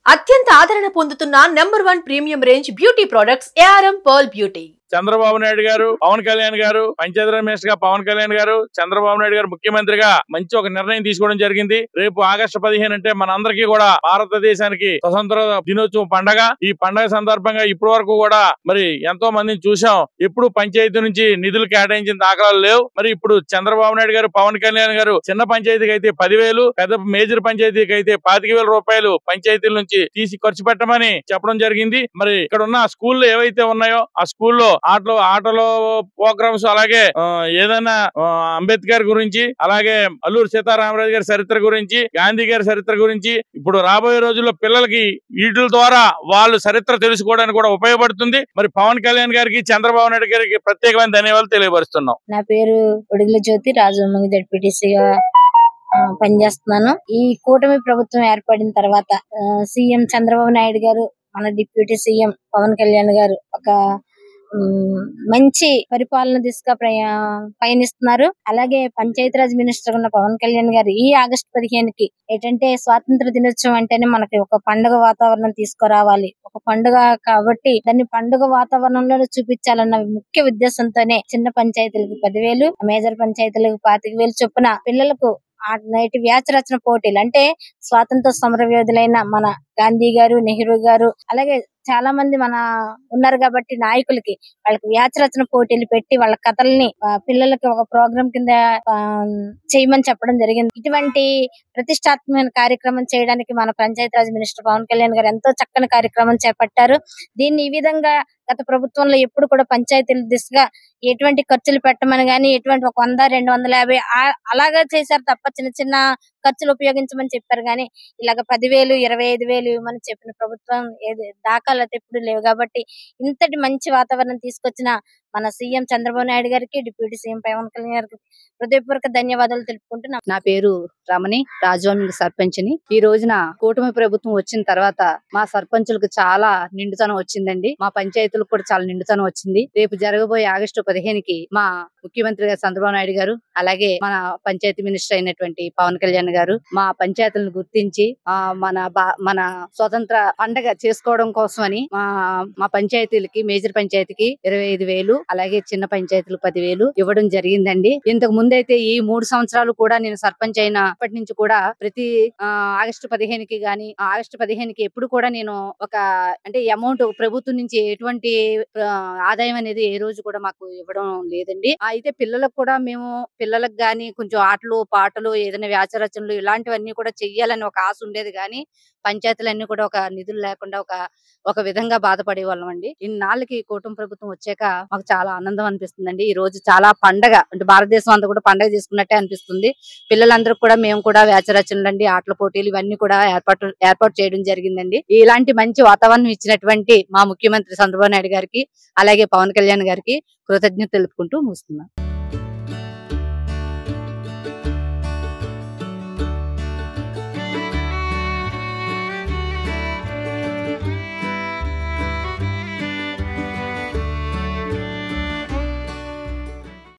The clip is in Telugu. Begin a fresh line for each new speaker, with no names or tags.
అత్యంత ఆదరణ పొందుతున్న number 1 premium range beauty products ARM Pearl Beauty.
Chandrababu Naidu గారు, పవన్ కళ్యాణ్ గారు, పంచాయతీరాజ్ మినిస్టర్ గా పవన్ కళ్యాణ్ గారు, చంద్రబాబు నాయుడు గారు ముఖ్యమంత్రిగా మంచి ఒక నిర్ణయం తీసుకోవడం జరిగింది. రేపు ఆగస్టు 15 అంటే మనందరికీ కూడా భారతదేశానికి స్వతంత్ర దినోత్సవం పండగ. ఈ పండగ సందర్భంగా ఇప్పటి వరకు కూడా మరి ఎంతో మందిని చూసాం. ఎప్పుడు పంచాయతీ నుంచి నిధులు కేటాయించిన దాఖలాలు లేవు. మరి ఇప్పుడు చంద్రబాబు నాయుడు గారు, పవన్ కళ్యాణ్ గారు చిన్న పంచాయతీకి అయితే 10,000, పెద్ద మేజర్ పంచాయతీకి అయితే 25,000 రూపాయలు పంచాయతీల నుంచి తీసి ఖర్చు పెట్టమని చెప్పడం జరిగింది. మరి ఇక్కడ ఉన్న స్కూళ్ళు ఏవైతే ఉన్నాయో ఆ స్కూల్లో ఆటలో ప్రోగ్రామ్స్, అలాగే ఏదైనా అంబేద్కర్ గురించి, అలాగే అల్లూరి సీతారామరాజు గారి చరిత్ర గురించి, గాంధీ గారి చరిత్ర గురించి ఇప్పుడు రాబోయే రోజుల్లో పిల్లలకి వీటి ద్వారా వాళ్ళు చరిత్ర తెలుసుకోవడానికి కూడా ఉపయోగపడుతుంది. మరి పవన్ కళ్యాణ్ గారికి, చంద్రబాబు నాయుడు గారికి ప్రత్యేకమైన ధన్యవాదాలు తెలియపరుస్తున్నాం.
నా పేరు ఒడిగల జ్యోతి, రాజమండ్రి జడ్పీటీసీగా పనిచేస్తున్నాను. ఈ కూటమి ప్రభుత్వం ఏర్పడిన తర్వాత సీఎం చంద్రబాబు నాయుడు గారు, మన డిప్యూటీ సీఎం పవన్ కళ్యాణ్ గారు ఒక మంచి పరిపాలన దిశగా పయనిస్తున్నారు. అలాగే పంచాయతీరాజ్ మినిస్టర్ ఉన్న పవన్ కళ్యాణ్ గారు ఈ ఆగస్టు 15కి ఏంటంటే స్వాతంత్ర దినోత్సవం అంటేనే మనకి ఒక పండుగ వాతావరణం తీసుకురావాలి. ఒక పండుగ కాబట్టి దాన్ని పండుగ వాతావరణంలో చూపించాలన్న ముఖ్య ఉద్దేశంతోనే చిన్న పంచాయతీలకు 10,000, మేజర్ పంచాయతీలకు 25,000 చొప్పున పిల్లలకు నేటి వ్యాసరచన పోటీలు, అంటే స్వాతంత్ర సమరయోధులైన మన గాంధీ గారు, నెహ్రూ గారు, అలాగే చాలా మంది మన ఉన్నారు కాబట్టి నాయకులకి వాళ్ళకి వ్యాసరచన పోటీలు పెట్టి వాళ్ళ కథల్ని పిల్లలకి ఒక ప్రోగ్రాం కింద చేయమని చెప్పడం జరిగింది. ఇటువంటి ప్రతిష్టాత్మకమైన కార్యక్రమం చేయడానికి మన పంచాయతీరాజ్ మినిస్టర్ పవన్ కళ్యాణ్ గారు ఎంతో చక్కని కార్యక్రమం చేపట్టారు. దీన్ని ఈ విధంగా గత ప్రభుత్వంలో ఎప్పుడు కూడా పంచాయతీల దిశగా ఎటువంటి ఖర్చులు పెట్టమని గానీ, ఎటువంటి ఒక 100, 250 అలాగా చేశారు తప్ప చిన్న చిన్న ఖర్చులు ఉపయోగించమని చెప్పారు. గానీ ఇలాగ 10,000, 25,000 ఇవ్వమని చెప్పిన ప్రభుత్వం ఏది దాఖలు అయితే ఎప్పుడు లేవు. కాబట్టి ఇంతటి మంచి వాతావరణం తీసుకొచ్చిన మన సీఎం చంద్రబాబు నాయుడు గారికి, డిప్యూటీ సీఎం పవన్ కళ్యాణ్ గారికి హృదయపూర్వక ధన్యవాదాలు తెలుపుకుంటున్నాం.
నా పేరు రమణి, రాజవామింగ్ సర్పంచ్ని. ఈ రోజున కూటమి ప్రభుత్వం వచ్చిన తర్వాత మా సర్పంచులకు చాలా నిండుతనం వచ్చిందండి. మా పంచాయతీలకు కూడా చాలా నిండుతనం వచ్చింది. రేపు జరగబోయే ఆగస్టు 15కి మా ముఖ్యమంత్రి గారు చంద్రబాబు నాయుడు గారు, అలాగే మన పంచాయతీ మినిస్టర్ అయినటువంటి పవన్ కళ్యాణ్ గారు మా పంచాయతీలను గుర్తించి మన స్వతంత్ర పండగ చేసుకోవడం కోసమని మా పంచాయతీలకి, మేజర్ పంచాయతీకి 25,000, అలాగే చిన్న పంచాయతీలకు 10,000 ఇవ్వడం జరిగిందండి. ఇంతకు ముందైతే ఈ 3 సంవత్సరాలు కూడా నేను సర్పంచ్ అయినప్పటి నుంచి కూడా ప్రతి ఆగస్టు 15కి గాని, ఆగస్టు 15కి ఎప్పుడు కూడా నేను ఒక అంటే అమౌంట్ ప్రభుత్వం నుంచి ఎటువంటి ఆదాయం అనేది ఏ రోజు కూడా మాకు ఇవ్వడం లేదండి. అయితే పిల్లలకు కూడా మేము పిల్లలకు గాని కొంచెం ఆటలు పాటలు, ఏదైనా వ్యాసరచనలు ఇలాంటివన్నీ కూడా చెయ్యాలని ఒక ఆశ ఉండేది. కానీ పంచాయతీలన్నీ కూడా ఒక నిధులు లేకుండా ఒక విధంగా బాధపడే వాళ్ళం అండి. ఇన్నాళ్ళకి కూటమి ప్రభుత్వం వచ్చాక మాకు చాలా ఆనందం అనిపిస్తుందండి. ఈ రోజు చాలా పండగ, అంటే భారతదేశం అంతా కూడా పండగ చేసుకున్నట్టే అనిపిస్తుంది. పిల్లలందరూ కూడా మేము కూడా వ్యాసరచనలు అండి, ఆటల పోటీలు ఇవన్నీ కూడా ఏర్పాటు చేయడం జరిగిందండి. ఇలాంటి మంచి వాతావరణం ఇచ్చినటువంటి మా ముఖ్యమంత్రి చంద్రబాబు నాయుడు గారికి, అలాగే పవన్ కళ్యాణ్ గారికి కృతజ్ఞత తెలుపుకుంటూ ముగిస్తున్నాం.